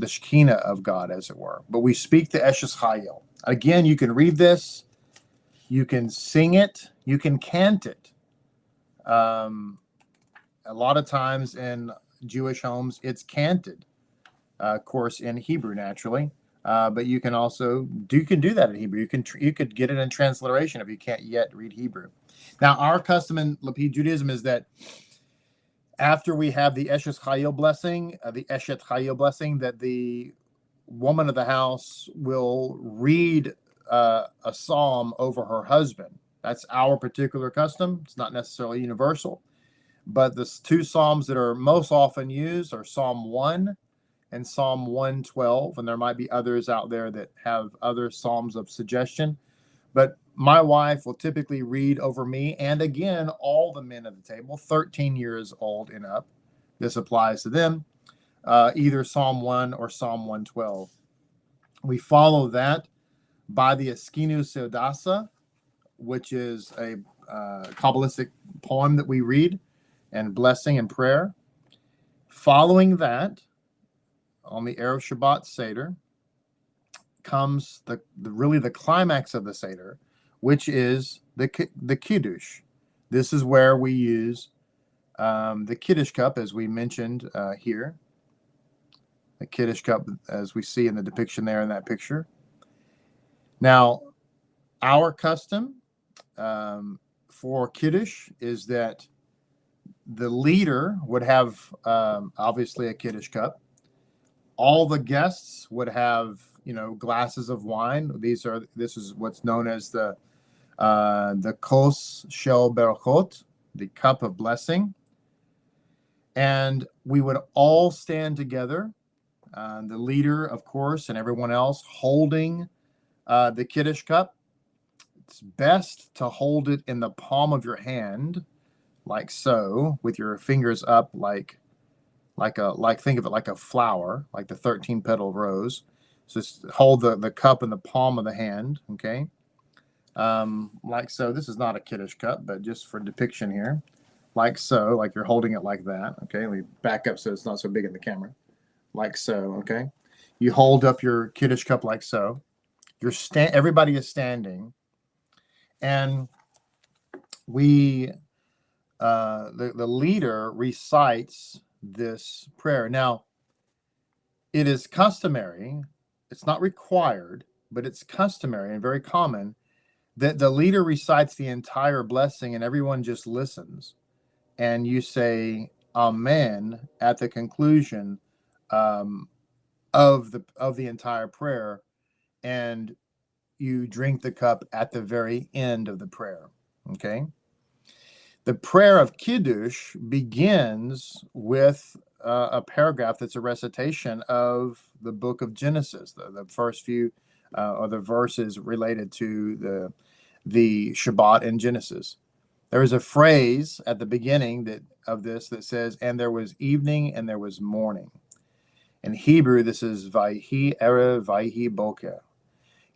Shekinah of God, as it were. But we speak the Eshes Chayil. Again, you can read this, you can sing it, you can chant it. A lot of times in Jewish homes, it's canted, of course, in Hebrew naturally. But you can do that in Hebrew. You could get it in transliteration if you can't yet read Hebrew. Now, our custom in Lapid Judaism is that after we have the Eshes Chayil blessing, the Eshet Chayil blessing, that the woman of the house will read a psalm over her husband. That's our particular custom. It's not necessarily universal. But the two psalms that are most often used are Psalm 1 and Psalm 112, and there might be others out there that have other psalms of suggestion. But my wife will typically read over me, and again, all the men at the table, 13 years old and up. This applies to them, either Psalm 1 or Psalm 112. We follow that by the Eskinu Seudasa, which is a Kabbalistic poem that we read, and blessing and prayer. Following that, on the Erev Shabbat Seder, comes the climax of the Seder, which is the Kiddush. This is where we use the Kiddush cup, as we mentioned here. The Kiddush cup, as we see in the depiction there in that picture. Now, our custom for Kiddush is that the leader would have obviously a Kiddush cup. All the guests would have, glasses of wine. This is what's known as the kos shel berachot, the cup of blessing. And we would all stand together, the leader, of course, and everyone else holding the Kiddush cup. It's best to hold it in the palm of your hand, like so, with your fingers up, like think of it like a flower, like the 13 petal rose. So just hold the cup in the palm of the hand, okay? Like so. This is not a Kiddush cup, but just for depiction here, like so, like you're holding it like that, okay? Let me back up so it's not so big in the camera, like so, okay? You hold up your Kiddush cup like so. Everybody is standing, and we the leader recites this prayer. Now, it is customary, it's not required, but it's customary and very common that the leader recites the entire blessing and everyone just listens. And you say Amen at the conclusion of the entire prayer, and you drink the cup at the very end of the prayer. Okay. The prayer of Kiddush begins with a paragraph that's a recitation of the book of Genesis, the first few or the verses related to the Shabbat in Genesis. There is a phrase at the beginning of this that says, "And there was evening and there was morning." In Hebrew, this is Vayhi Erev Vayhi Boker.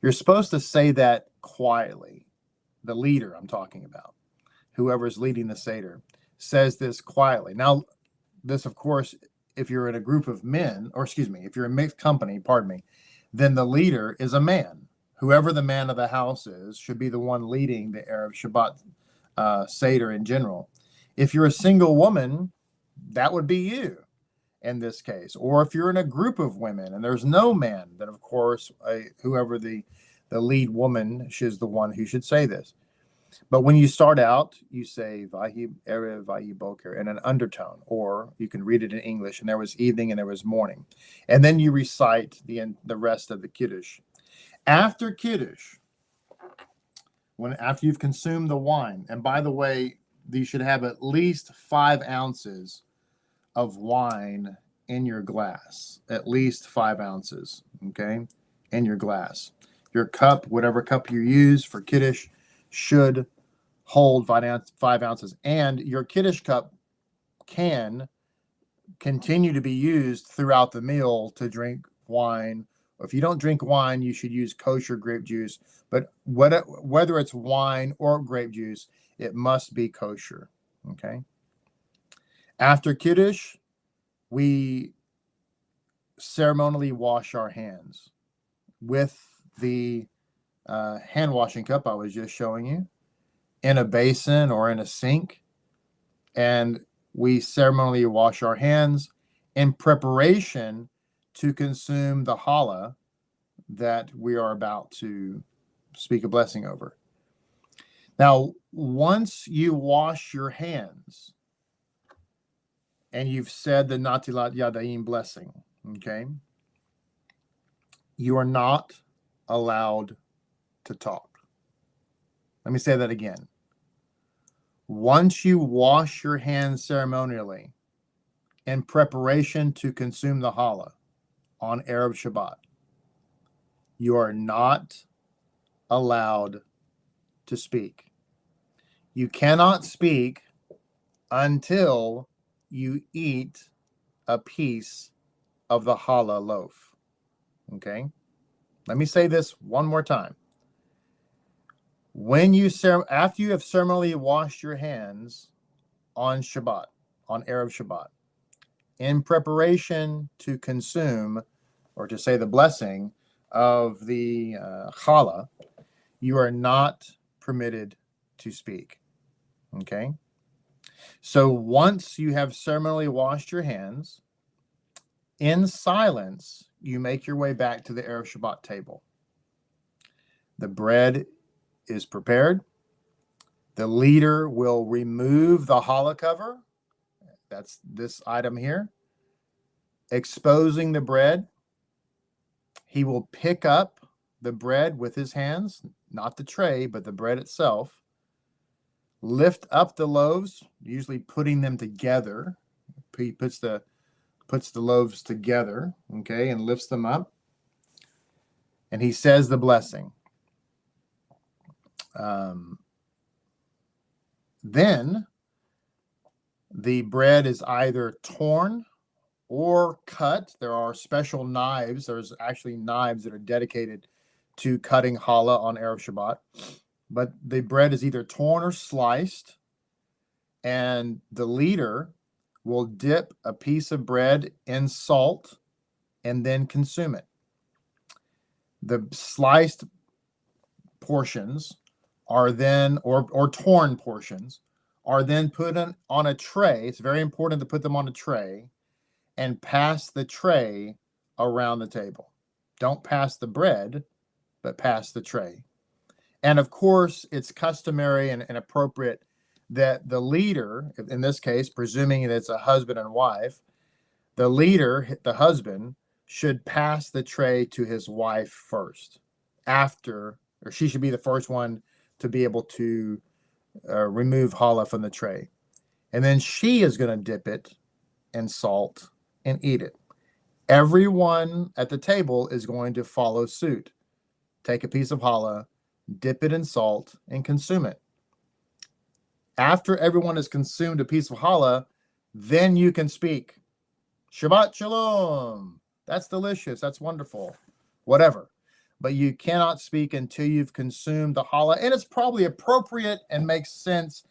You're supposed to say that quietly. The leader I'm talking about, whoever's leading the Seder, says this quietly. Now, this, of course, if you're in a group of men, or excuse me, if you're in mixed company, then the leader is a man. Whoever the man of the house is should be the one leading the Erev Shabbat Seder in general. If you're a single woman, that would be you in this case. Or if you're in a group of women and there's no man, then of course, whoever the lead woman is the one who should say this. But when you start out, you say Vahi Erev, Vahi Boker in an undertone, or you can read it in English, and there was evening and there was morning. And then you recite the rest of the Kiddush. After Kiddush, after you've consumed the wine, and by the way, you should have at least 5 ounces of wine in your glass, at least 5 ounces, okay, in your glass. Your cup, whatever cup you use for Kiddush, should hold 5 ounces, and your Kiddush cup can continue to be used throughout the meal to drink wine. If you don't drink wine, you should use kosher grape juice, but whether it's wine or grape juice, it must be kosher, okay? After Kiddush, we ceremonially wash our hands with the hand washing cup I was just showing you, in a basin or in a sink, and we ceremonially wash our hands in preparation to consume the challah that we are about to speak a blessing over. Now, once you wash your hands and you've said the Natilat Yadayim blessing, okay, you are not allowed to talk. Let me say that again. Once you wash your hands ceremonially in preparation to consume the challah on Erev Shabbat, you are not allowed to speak. You cannot speak until you eat a piece of the challah loaf. Okay? Let me say this one more time. After you have ceremonially washed your hands on Shabbat, on Erev Shabbat, in preparation to consume or to say the blessing of the challah, you are not permitted to speak. Okay? So once you have ceremonially washed your hands, in silence, you make your way back to the Erev Shabbat table. The bread is prepared. The leader will remove the challah cover. That's this item here. Exposing the bread. He will pick up the bread with his hands, not the tray, but the bread itself. Lift up the loaves, usually putting them together. He puts the loaves together, okay, and lifts them up. And he says the blessing. Then the bread is either torn or cut. There are special knives. There's actually knives that are dedicated to cutting challah on Erev Shabbat. But the bread is either torn or sliced, and the leader will dip a piece of bread in salt and then consume it. The sliced portions are then, or torn portions, are then put on a tray. It's very important to put them on a tray and pass the tray around the table. Don't pass the bread, but pass the tray. And of course, it's customary and appropriate that the leader, in this case, presuming that it's a husband and wife, the leader, the husband, should pass the tray to his wife first, or she should be the first one to be able to remove challah from the tray. And then she is going to dip it in salt and eat it. Everyone at the table is going to follow suit. Take a piece of challah, dip it in salt, and consume it. After everyone has consumed a piece of challah, then you can speak. Shabbat Shalom. That's delicious. That's wonderful. Whatever. but you cannot speak until you've consumed the challah. And it's probably appropriate and makes sense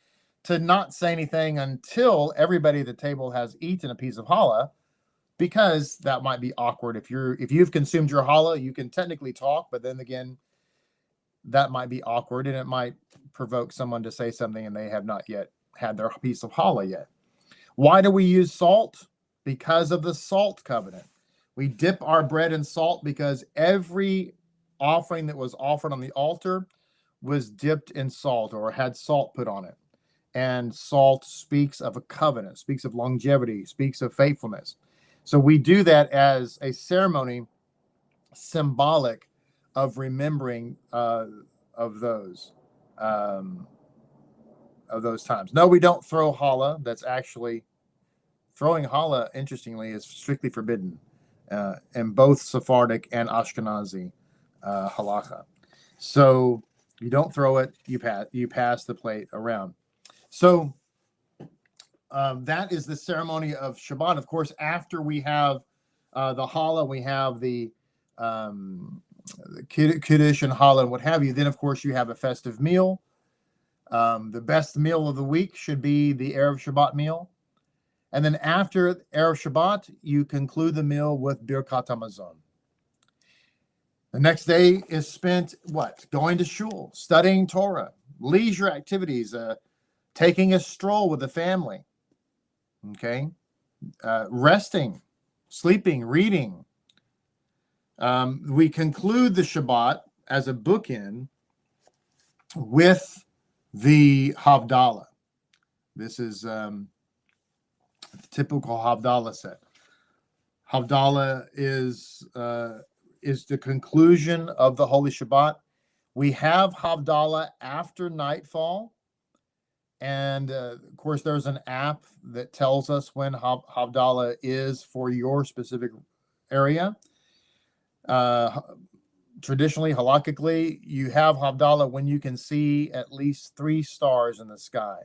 to not say anything until everybody at the table has eaten a piece of challah, because that might be awkward. If you've consumed your challah, you can technically talk, but then again, that might be awkward, and it might provoke someone to say something and they have not yet had their piece of challah yet. Why do we use salt? Because of the salt covenant. We dip our bread in salt because every offering that was offered on the altar was dipped in salt or had salt put on it. And salt speaks of a covenant, speaks of longevity, speaks of faithfulness. So we do that as a ceremony symbolic of remembering of those times. No, we don't throw challah. That's actually throwing challah, interestingly, is strictly forbidden in both Sephardic and Ashkenazi halacha. So you don't throw it. You pass the plate around. So that is the ceremony of Shabbat. Of course, after we have the challah, we have the kiddush and challah and what have you. Then, of course, you have a festive meal. The best meal of the week should be the Erev Shabbat meal. And then after Erev Shabbat, you conclude the meal with Birkat HaMazon. The next day is spent, going to shul, studying Torah, leisure activities, taking a stroll with the family, resting, sleeping, reading. We conclude the Shabbat as a bookend with the Havdalah. This is the typical Havdalah set. Havdalah is the conclusion of the Holy Shabbat. We have Havdalah after nightfall. And of course, there's an app that tells us when Havdalah is for your specific area. Traditionally, halachically, you have Havdalah when you can see at least 3 stars in the sky.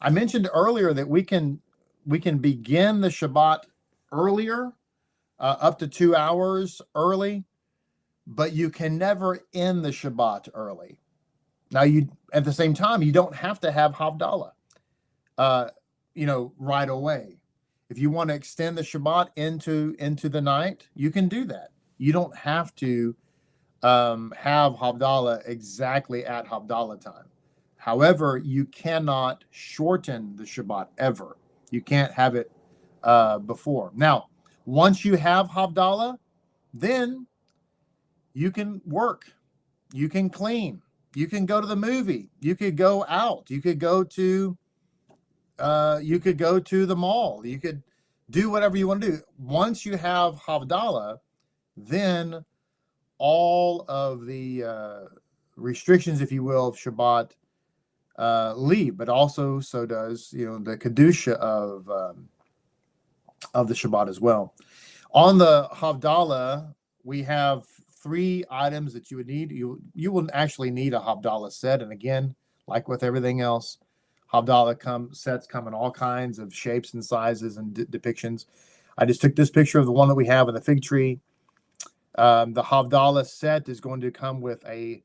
I mentioned earlier that we can begin the Shabbat earlier, up to 2 hours early, but you can never end the Shabbat early. Now, at the same time, you don't have to have Havdalah, right away. If you want to extend the Shabbat into the night, you can do that. You don't have to have Havdalah exactly at Havdalah time. However, you cannot shorten the Shabbat ever. You can't have it before. Now, once you have Havdalah, then you can work, you can clean, you can go to the movie, you could go out, you could go to the mall, you could do whatever you want to do. Once you have Havdalah, then all of the restrictions, if you will, of Shabbat leave, but also so does the kedusha of the Shabbat as well. On the Havdalah, we have 3 items that you would need. You will actually need a Havdalah set, and again, like with everything else, Havdalah sets come in all kinds of shapes and sizes and depictions. I just took this picture of the one that we have in the fig tree. The Havdalah set is going to come with a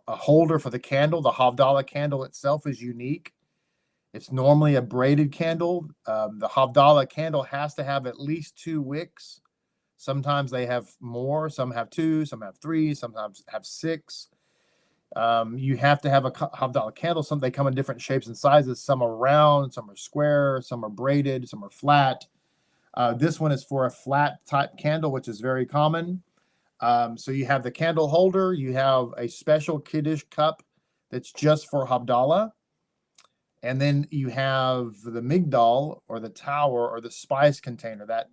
holder for the candle. The Havdalah candle itself is unique. It's normally a braided candle. The Havdalah candle has to have at least 2 wicks. Sometimes they have more. Some have 2, some have 3, sometimes have 6. You have to have a Havdalah candle. They come in different shapes and sizes. Some are round, some are square, some are braided, some are flat. This one is for a flat type candle, which is very common. So you have the candle holder. You have a special Kiddush cup that's just for Havdalah. And then you have the migdal, or the tower, or the spice container. That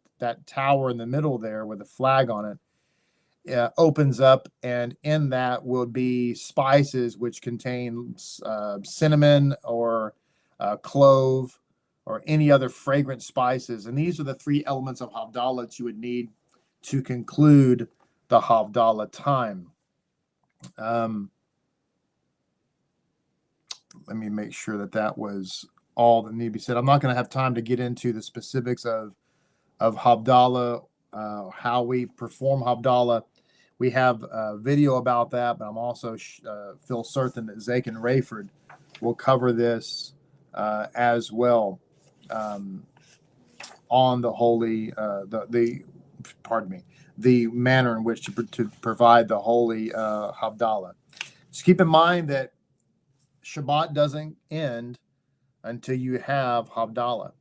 tower in the middle there with a flag on it opens up, and in that will be spices which contain cinnamon or clove or any other fragrant spices. And these are the 3 elements of Havdalah that you would need to conclude the Havdalah time. Let me make sure that was all that needed to be said. I'm not going to have time to get into the specifics of Havdalah, how we perform Havdalah. We have a video about that, but I'm also feel certain that Zake and Rayford will cover this as well on the holy, the manner in which to provide the holy Havdalah. Just keep in mind that Shabbat doesn't end until you have Havdalah.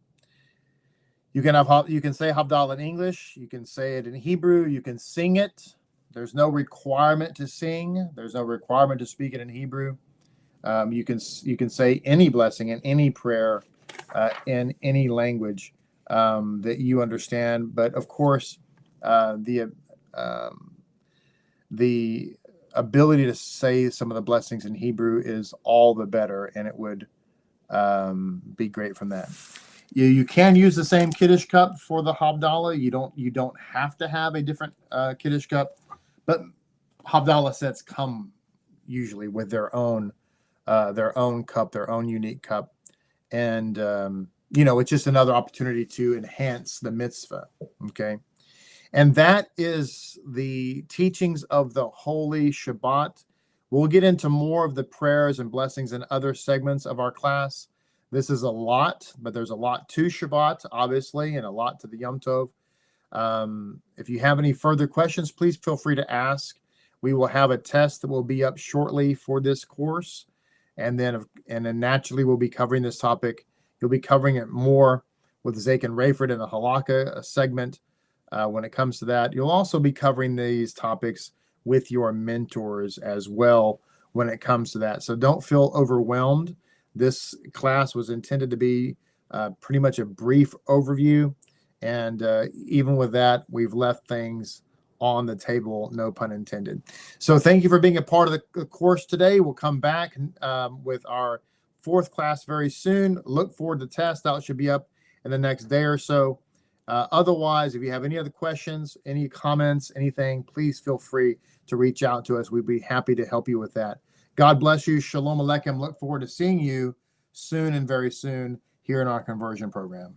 You can say Havdalah in English. You can say it in Hebrew. You can sing it. There's no requirement to sing. There's no requirement to speak it in Hebrew. You can say any blessing and any prayer in any language that you understand. But of course, the ability to say some of the blessings in Hebrew is all the better, and it would be great from that. You can use the same Kiddush cup for the Havdalah. You don't have to have a different Kiddush cup, but Havdalah sets come usually with their own cup, their own unique cup, and it's just another opportunity to enhance the mitzvah. Okay, and that is the teachings of the Holy Shabbat. We'll get into more of the prayers and blessings in other segments of our class. This is a lot, but there's a lot to Shabbat, obviously, and a lot to the Yom Tov. If you have any further questions, please feel free to ask. We will have a test that will be up shortly for this course, and then naturally we'll be covering this topic. You'll be covering it more with Zake and Rayford in the halakha segment when it comes to that. You'll also be covering these topics with your mentors as well when it comes to that. So don't feel overwhelmed. This class was intended to be pretty much a brief overview. And even with that, we've left things on the table, no pun intended. So thank you for being a part of the course today. We'll come back with our fourth class very soon. Look forward to the test. That should be up in the next day or so. Otherwise, if you have any other questions, any comments, anything, please feel free to reach out to us. We'd be happy to help you with that. God bless you. Shalom Aleichem. Look forward to seeing you soon and very soon here in our conversion program.